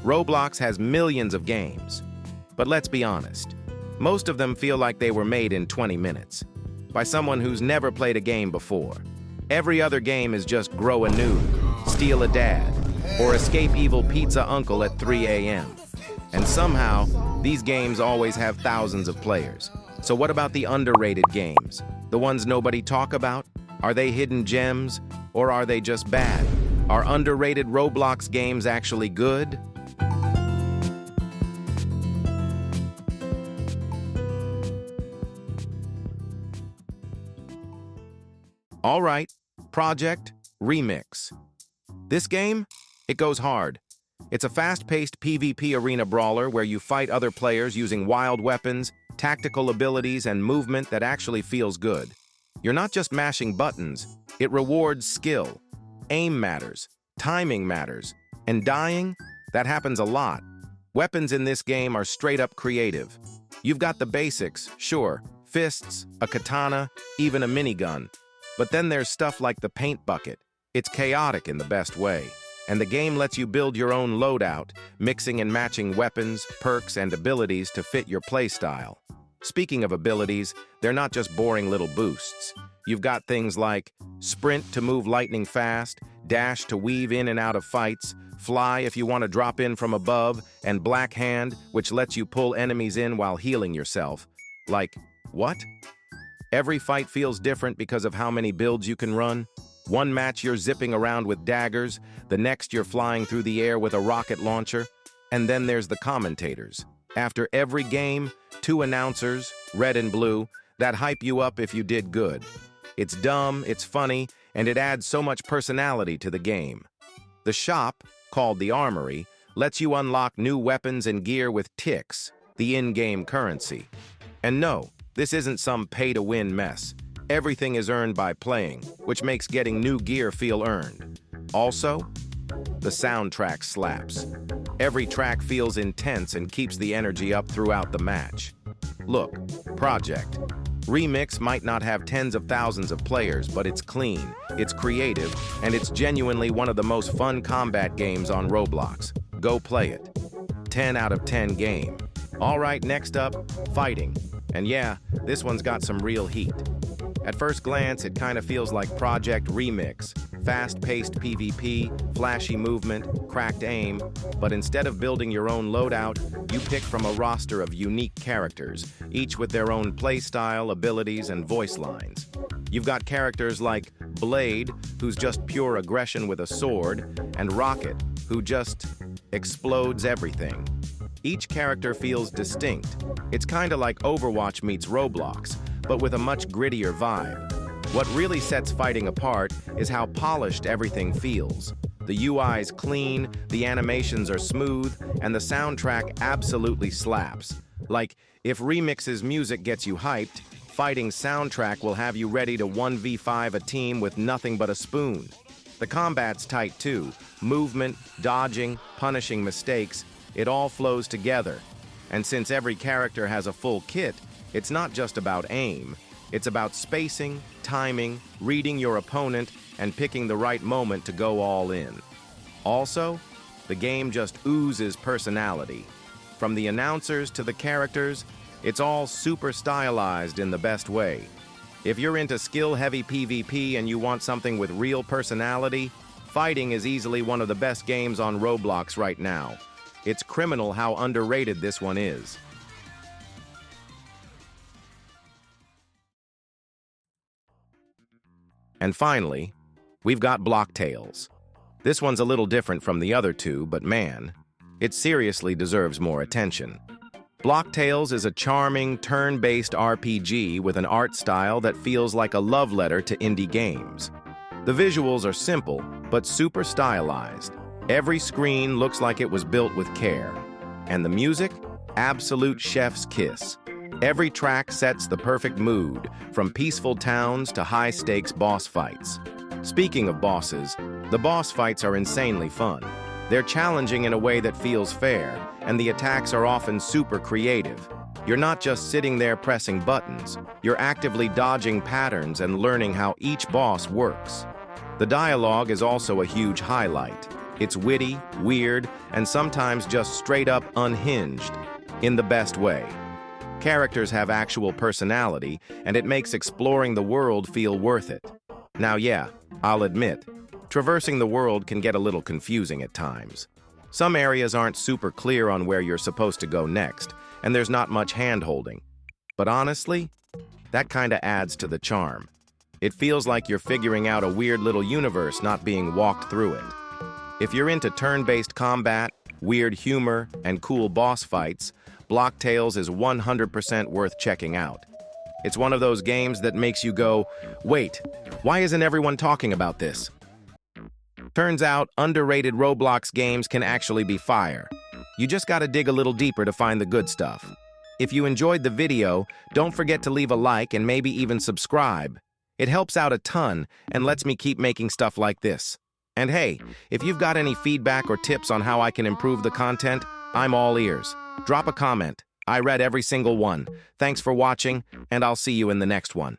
Roblox has millions of games. But let's be honest, most of them feel like they were made in 20 minutes by someone who's never played a game before. Every other game is just grow a noob, steal a dad, or escape evil pizza uncle at 3 a.m. And somehow, these games always have thousands of players. So what about the underrated games? The ones nobody talk about? Are they hidden gems, or are they just bad? Are underrated Roblox games actually good? All right, Project Remix. This game, it goes hard. It's a fast-paced PvP arena brawler where you fight other players using wild weapons, tactical abilities, and movement that actually feels good. You're not just mashing buttons, it rewards skill. Aim matters, timing matters, and dying, that happens a lot. Weapons in this game are straight-up creative. You've got the basics, sure, fists, a katana, even a minigun. But then there's stuff like the paint bucket. It's chaotic in the best way. And the game lets you build your own loadout, mixing and matching weapons, perks, and abilities to fit your playstyle. Speaking of abilities, they're not just boring little boosts. You've got things like sprint to move lightning fast, dash to weave in and out of fights, fly if you want to drop in from above, and black hand, which lets you pull enemies in while healing yourself. Like, what? Every fight feels different because of how many builds you can run. One match you're zipping around with daggers, the next you're flying through the air with a rocket launcher. And then there's the commentators. After every game, 2 announcers, red and blue, that hype you up if you did good. It's dumb, it's funny, and it adds so much personality to the game. The shop, called the Armory, lets you unlock new weapons and gear with ticks, the in-game currency. And no, this isn't some pay-to-win mess. Everything is earned by playing, which makes getting new gear feel earned. Also, the soundtrack slaps. Every track feels intense and keeps the energy up throughout the match. Look, Project Remix might not have tens of thousands of players, but it's clean, it's creative, and it's genuinely one of the most fun combat games on Roblox. Go play it. 10 out of 10 game. All right, next up, Phighting. And yeah, this one's got some real heat. At first glance, it kind of feels like Project Remix. Fast-paced PvP, flashy movement, cracked aim, but instead of building your own loadout, you pick from a roster of unique characters, each with their own playstyle, abilities, and voice lines. You've got characters like Blade, who's just pure aggression with a sword, and Rocket, who just explodes everything. Each character feels distinct. It's kinda like Overwatch meets Roblox, but with a much grittier vibe. What really sets Phighting apart is how polished everything feels. The UI's clean, the animations are smooth, and the soundtrack absolutely slaps. Like, if Remix's music gets you hyped, Phighting's soundtrack will have you ready to 1v5 a team with nothing but a spoon. The combat's tight too. Movement, dodging, punishing mistakes, it all flows together. And since every character has a full kit, it's not just about aim. It's about spacing, timing, reading your opponent, and picking the right moment to go all in. Also, the game just oozes personality. From the announcers to the characters, it's all super stylized in the best way. If you're into skill-heavy PvP and you want something with real personality, Phighting is easily one of the best games on Roblox right now. It's criminal how underrated this one is. And finally, we've got Blocktails. This one's a little different from the other two, but man, it seriously deserves more attention. Blocktails is a charming, turn-based RPG with an art style that feels like a love letter to indie games. The visuals are simple, but super stylized. Every screen looks like it was built with care. And the music? Absolute chef's kiss. Every track sets the perfect mood, from peaceful towns to high-stakes boss fights. Speaking of bosses, the boss fights are insanely fun. They're challenging in a way that feels fair, and the attacks are often super creative. You're not just sitting there pressing buttons, you're actively dodging patterns and learning how each boss works. The dialogue is also a huge highlight. It's witty, weird, and sometimes just straight up unhinged, in the best way. Characters have actual personality, and it makes exploring the world feel worth it. Now yeah, I'll admit, traversing the world can get a little confusing at times. Some areas aren't super clear on where you're supposed to go next, and there's not much hand-holding. But honestly, that kinda adds to the charm. It feels like you're figuring out a weird little universe not being walked through it. If you're into turn-based combat, weird humor, and cool boss fights, Block Tales is 100% worth checking out. It's one of those games that makes you go, wait, why isn't everyone talking about this? Turns out, underrated Roblox games can actually be fire. You just gotta dig a little deeper to find the good stuff. If you enjoyed the video, don't forget to leave a like and maybe even subscribe. It helps out a ton and lets me keep making stuff like this. And hey, if you've got any feedback or tips on how I can improve the content, I'm all ears. Drop a comment. I read every single one. Thanks for watching, and I'll see you in the next one.